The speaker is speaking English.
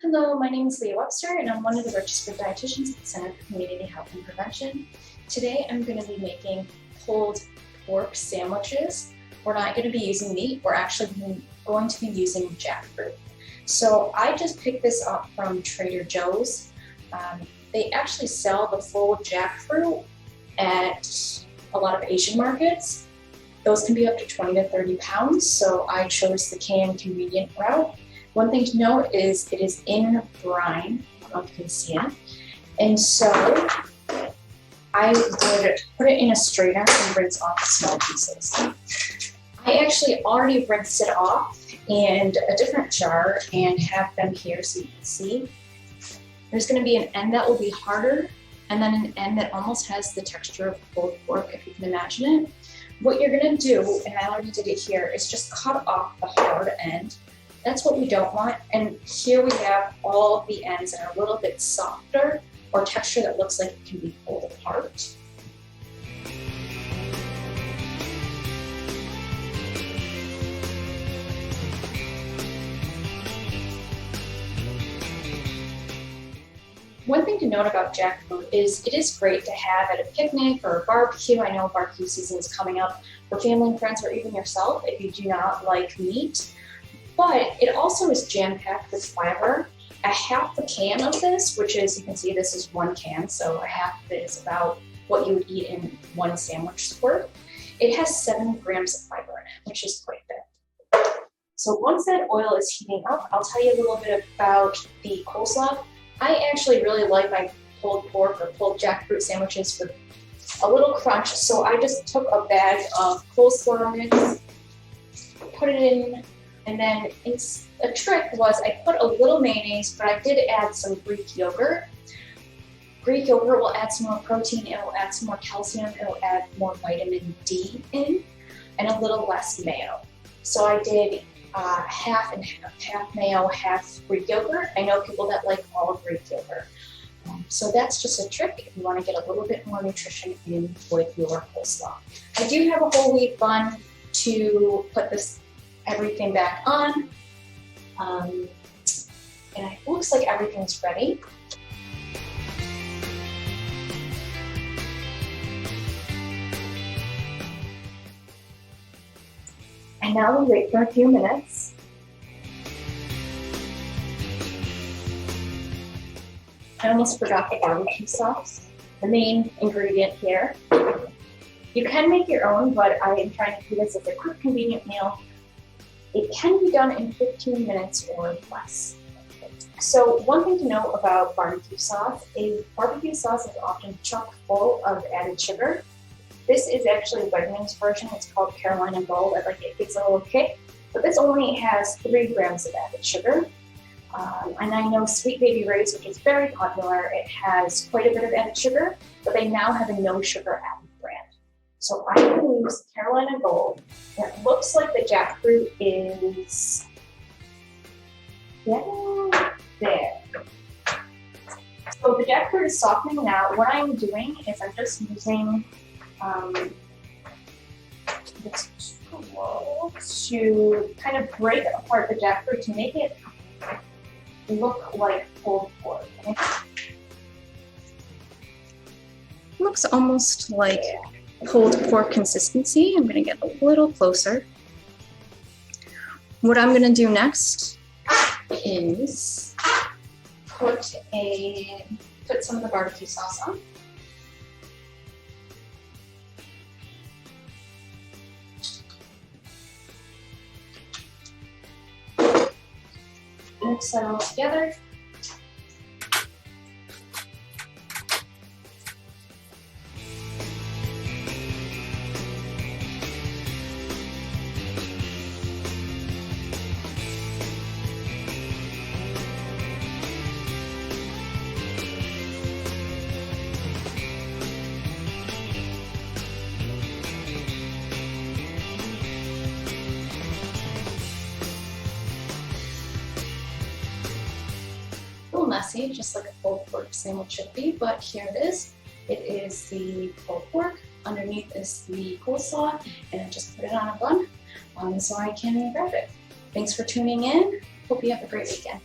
Hello, my name is Leah Webster and I'm one of the registered dietitians at the Center for Community Health and Prevention. Today I'm going to be making pulled pork sandwiches. We're not going to be using meat, we're actually going to be using jackfruit. So I just picked this up from Trader Joe's. They actually sell the full jackfruit at a lot of Asian markets. Those can be up to 20 to 30 pounds, so I chose the canned convenient route. One thing to note is it is in brine. I don't know if you can see it. And so I would put it in a strainer and rinse off the small pieces. I actually already rinsed it off in a different jar and have them here so you can see. There's going to be an end that will be harder and then an end that almost has the texture of pulled pork, if you can imagine it. What you're going to do, and I already did it here, is just cut off the hard end. That's what we don't want. And here we have all of the ends that are a little bit softer or texture that looks like it can be pulled apart. One thing to note about jackfruit is it is great to have at a picnic or a barbecue. I know barbecue season is coming up for family and friends or even yourself if you do not like meat. But it also is jam-packed with fiber. A half a can of this, which is, you can see this is 1 can, so a half of it is about what you would eat in 1 sandwich's worth. It has 7 grams of fiber in it, which is quite a bit. So once that oil is heating up, I'll tell you a little bit about the coleslaw. I actually really like my pulled pork or pulled jackfruit sandwiches with a little crunch, so I just took a bag of coleslaw mix, put it in, and then a trick was I put a little mayonnaise, but I did add some Greek yogurt. Greek yogurt will add some more protein, it will add some more calcium, it will add more vitamin D in, and a little less mayo. So I did half and half mayo, half Greek yogurt. I know people that like all Greek yogurt. So that's just a trick if you want to get a little bit more nutrition in with your coleslaw. I do have a whole wheat bun to put everything back on. And it looks like everything's ready. And now we wait for a few minutes. I almost forgot the barbecue sauce, the main ingredient here. You can make your own, but I am trying to do this as a quick, convenient meal. It can be done in 15 minutes or less. So one thing to know about barbecue sauce is barbecue sauce is often chock full of added sugar. This is actually Wegmans version. It's called Carolina Gold. I like it gives a little kick, but this only has 3 grams of added sugar. And I know Sweet Baby Ray's, which is very popular, it has quite a bit of added sugar, but they now have a no sugar added brand. So I'm going to use Carolina Gold. And it looks like the jackfruit is getting there. So the jackfruit is softening now. What I'm doing is I'm just using this tool to kind of break apart the jackfruit to make it look like pulled pork. It looks almost like pulled pork consistency. I'm going to get a little closer. What I'm going to do next is put some of the barbecue sauce on. Mix that all together. Messy, just like a pulled pork sandwich should be, but here it is. It is the pulled pork. Underneath is the coleslaw, and I just put it on a bun so I can grab it. Thanks for tuning in. Hope you have a great weekend.